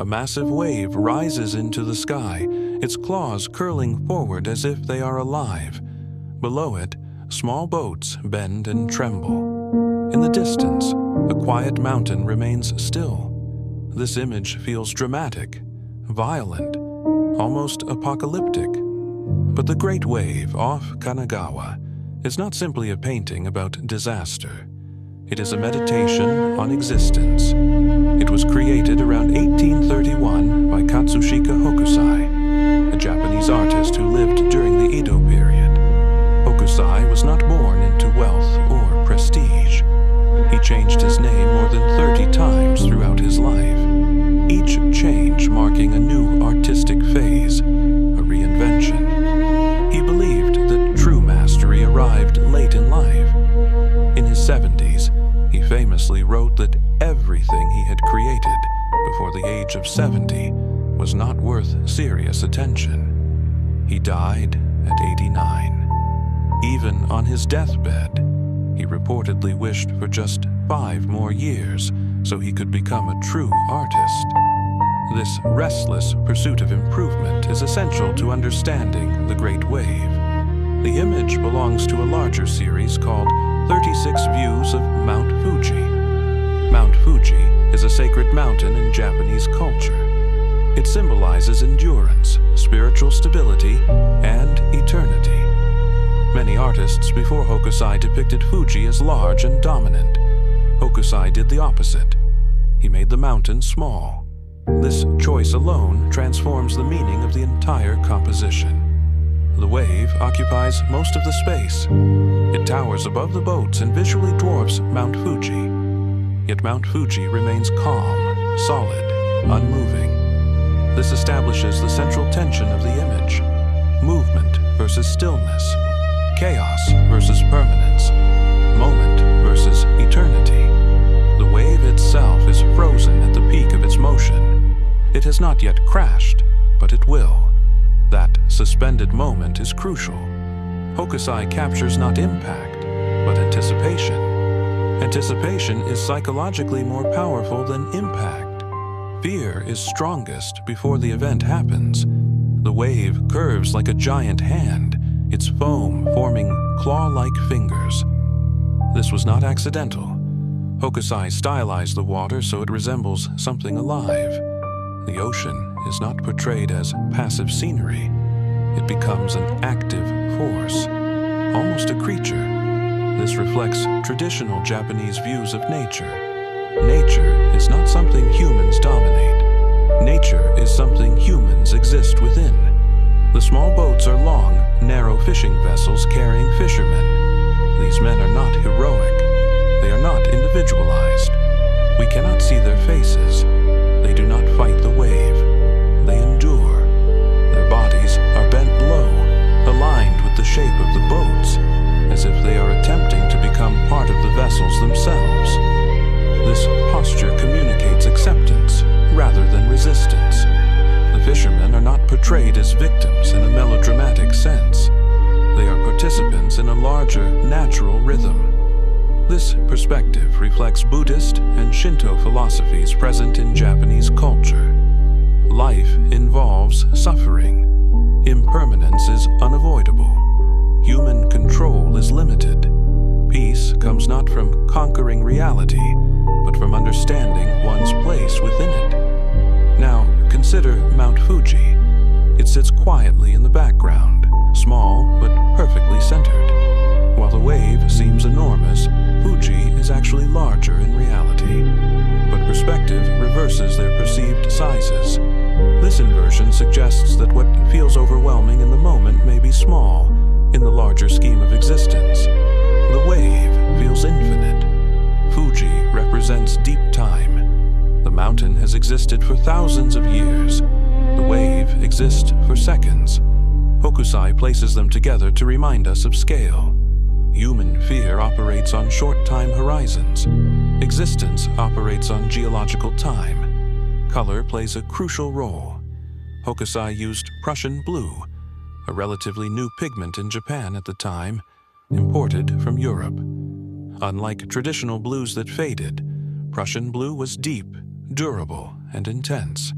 A massive wave rises into the sky, its claws curling forward as if they are alive. Below it, small boats bend and tremble. In the distance, a quiet mountain remains still. This image feels dramatic, violent, almost apocalyptic. But the Great Wave off Kanagawa is not simply a painting about disaster. It is a meditation on existence. It was created around 1831 by Katsushika Hokusai, a Japanese artist who lived during the Edo period. Hokusai was not born into wealth or prestige. He changed his name more than 30 times throughout his life, each change marking a new artistic phase, a reinvention. He believed that true mastery arrived late in life. In his 70s, he famously wrote that everything he had created before the age of 70 was not worth serious attention. He died at 89. Even on his deathbed, he reportedly wished for just 5 more years so he could become a true artist. This restless pursuit of improvement is essential to understanding the Great Wave. The image belongs to a larger series called 36 Views of Mount Fuji. Mount Fuji is a sacred mountain in Japanese culture. It symbolizes endurance, spiritual stability, and eternity. Many artists before Hokusai depicted Fuji as large and dominant. Hokusai did the opposite. He made the mountain small. This choice alone transforms the meaning of the entire composition. The wave occupies most of the space. It towers above the boats and visually dwarfs Mount Fuji. Yet Mount Fuji remains calm, solid, unmoving. This establishes the central tension of the image: movement versus stillness, chaos versus permanence, moment versus eternity. The wave itself is frozen at the peak of its motion. It has not yet crashed, but it will. That suspended moment is crucial. Hokusai captures not impact, but anticipation. Anticipation is psychologically more powerful than impact. Fear is strongest before the event happens. The wave curves like a giant hand, its foam forming claw-like fingers. This was not accidental. Hokusai stylized the water so it resembles something alive. The ocean is not portrayed as passive scenery. It becomes an active force, almost a creature. This reflects traditional Japanese views of nature. Nature is not something humans dominate. Nature is something humans exist within. The small boats are long, narrow fishing vessels carrying fishermen. These men are not heroic. They are not individualized. We cannot see their faces. They do not fight the wave. They endure. Their bodies are bent low, aligned with the shape of the boats, as if they are attempting to become part of the vessels themselves. This posture communicates acceptance rather than resistance. The fishermen are not portrayed as victims in a melodramatic sense. They are participants in a larger, natural rhythm. This perspective reflects Buddhist and Shinto philosophies present in Japanese culture. Life involves suffering. Impermanence is unavoidable. Human control is limited. Peace comes not from conquering reality, but from understanding one's place within it. Now, consider Mount Fuji. It sits quietly in the background, small but perfectly centered. While the wave seems enormous, Fuji is actually larger in reality. But perspective reverses their perceived sizes. This inversion suggests that what feels overwhelming in the moment may be small in the larger scheme of existence. The wave feels infinite. Fuji represents deep time. The mountain has existed for thousands of years. The wave exists for seconds. Hokusai places them together to remind us of scale. Human fear operates on short-time horizons. Existence operates on geological time. Color plays a crucial role. Hokusai used Prussian blue, a relatively new pigment in Japan at the time, imported from Europe. Unlike traditional blues that faded, Prussian blue was deep, durable, and intense.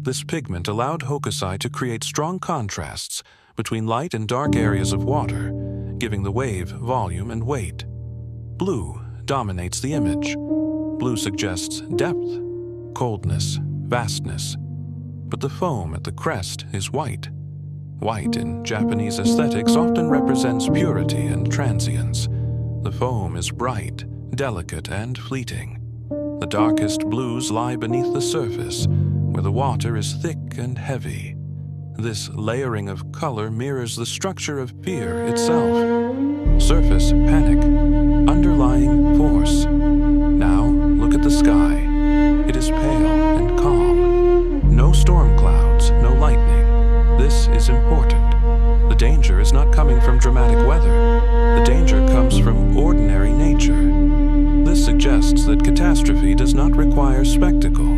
This pigment allowed Hokusai to create strong contrasts between light and dark areas of water, giving the wave volume and weight. Blue dominates the image. Blue suggests depth, coldness, vastness. But the foam at the crest is white. White in Japanese aesthetics often represents purity and transience. The foam is bright, delicate, and fleeting. The darkest blues lie beneath the surface, where the water is thick and heavy. This layering of color mirrors the structure of fear itself. Surface, panic. Underlying, force. Now, look at the sky. It is pale and calm. No storm clouds, no lightning. This is important. The danger is not coming from dramatic weather. The danger comes from ordinary nature. This suggests that catastrophe does not require spectacle.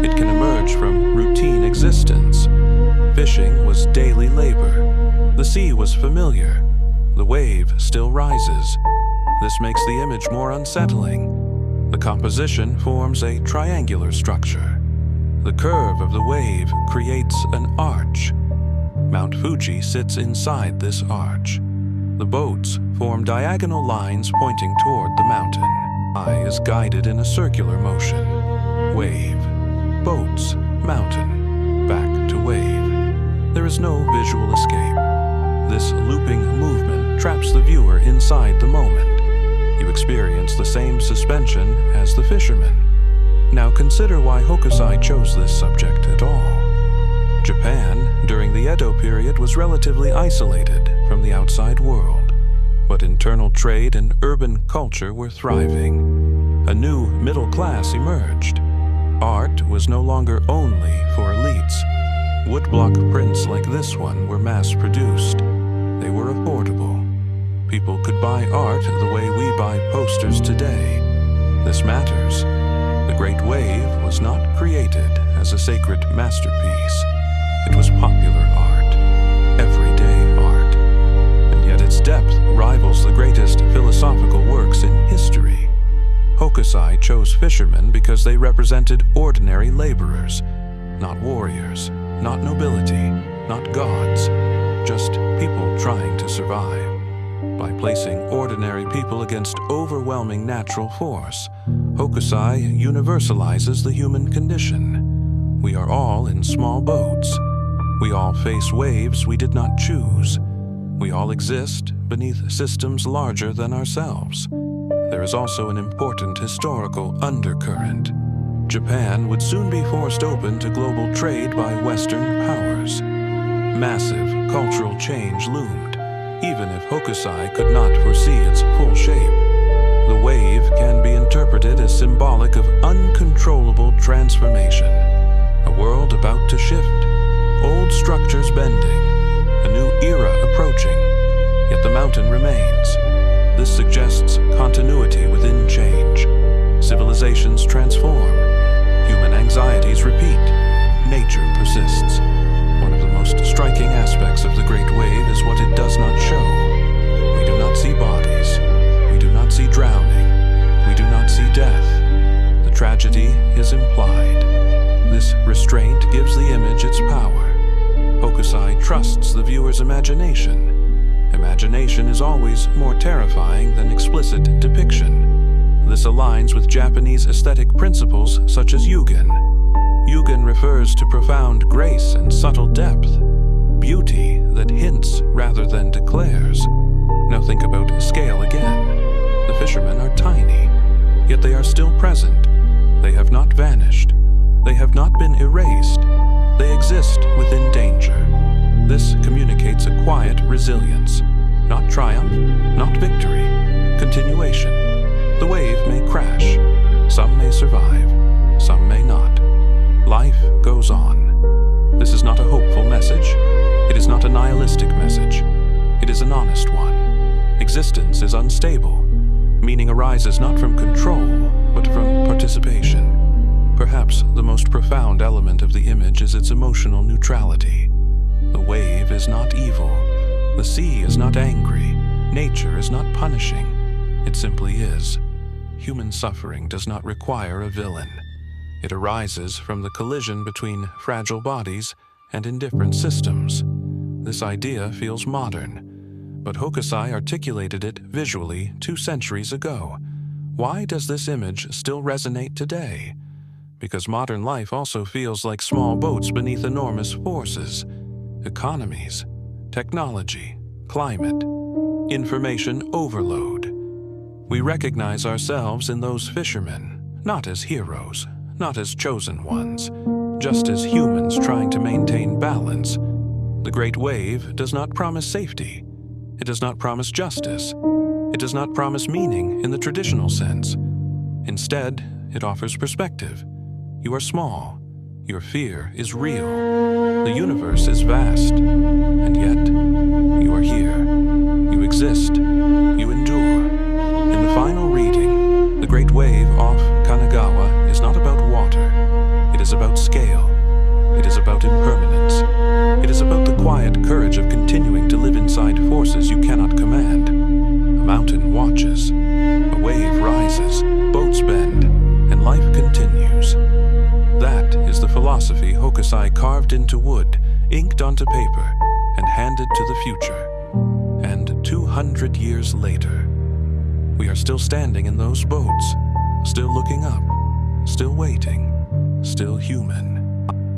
It can emerge from routine existence. Fishing was daily labor. The sea was familiar. The wave still rises. This makes the image more unsettling. The composition forms a triangular structure. The curve of the wave creates an arch. Mount Fuji sits inside this arch. The boats form diagonal lines pointing toward the mountain. Eye is guided in a circular motion. Wave, boats, mountain, back to wave. There is no visual escape. This looping movement traps the viewer inside the moment. You experience the same suspension as the fisherman. Now consider why Hokusai chose this subject at all. Japan, during the Edo period, was relatively isolated from the outside world, but internal trade and urban culture were thriving. A new middle class emerged. Art was no longer only for elites. Woodblock prints like this one were mass-produced. They were affordable. People could buy art the way we buy posters today. This matters. The Great Wave was not created as a sacred masterpiece. It was popular art, everyday art, and yet its depth rivals the greatest philosophical works in history. Hokusai chose fishermen because they represented ordinary laborers, not warriors, not nobility, not gods, just people trying to survive. By placing ordinary people against overwhelming natural force, Hokusai universalizes the human condition. We are all in small boats. We all face waves we did not choose. We all exist beneath systems larger than ourselves. There is also an important historical undercurrent. Japan would soon be forced open to global trade by Western powers. Massive cultural change loomed, even if Hokusai could not foresee its full shape. The wave can be interpreted as symbolic of uncontrollable transformation. A world about to shift. Old structures bending, a new era approaching, yet the mountain remains. This suggests continuity within change. Civilizations transform, human anxieties repeat, nature persists. One of the most striking aspects of the Great Wave is what it does not show. We do not see bodies, we do not see drowning, we do not see death. The tragedy is implied. This restraint gives the image its power. Hokusai trusts the viewer's imagination. Imagination is always more terrifying than explicit depiction. This aligns with Japanese aesthetic principles such as Yugen. Yugen refers to profound grace and subtle depth, beauty that hints rather than declares. Now think about scale again. The fishermen are tiny, yet they are still present. They have not vanished. They have not been erased. They exist within danger. This communicates a quiet resilience, not triumph, not victory, continuation. The wave may crash. Some may survive. Some may not. Life goes on. This is not a hopeful message. It is not a nihilistic message. It is an honest one. Existence is unstable. Meaning arises not from control, but from participation. Perhaps the most profound element of the image is its emotional neutrality. The wave is not evil. The sea is not angry. Nature is not punishing. It simply is. Human suffering does not require a villain. It arises from the collision between fragile bodies and indifferent systems. This idea feels modern, but Hokusai articulated it visually 2 centuries ago. Why does this image still resonate today? Because modern life also feels like small boats beneath enormous forces. Economies, technology, climate, information overload. We recognize ourselves in those fishermen, not as heroes, not as chosen ones, just as humans trying to maintain balance. The great wave does not promise safety. It does not promise justice. It does not promise meaning in the traditional sense. Instead, it offers perspective. You are small. Your fear is real. The universe is vast. And yet, you are here. You exist. You endure. In the final reading, the great wave off Kanagawa is not about water. It is about scale. It is about impermanence. It is about the quiet courage of continuing to live inside forces you cannot command. A mountain watches. A wave rises. Boats bend. And life continues. That is the philosophy Hokusai carved into wood, inked onto paper, and handed to the future. And 200 years later, we are still standing in those boats, still looking up, still waiting, still human.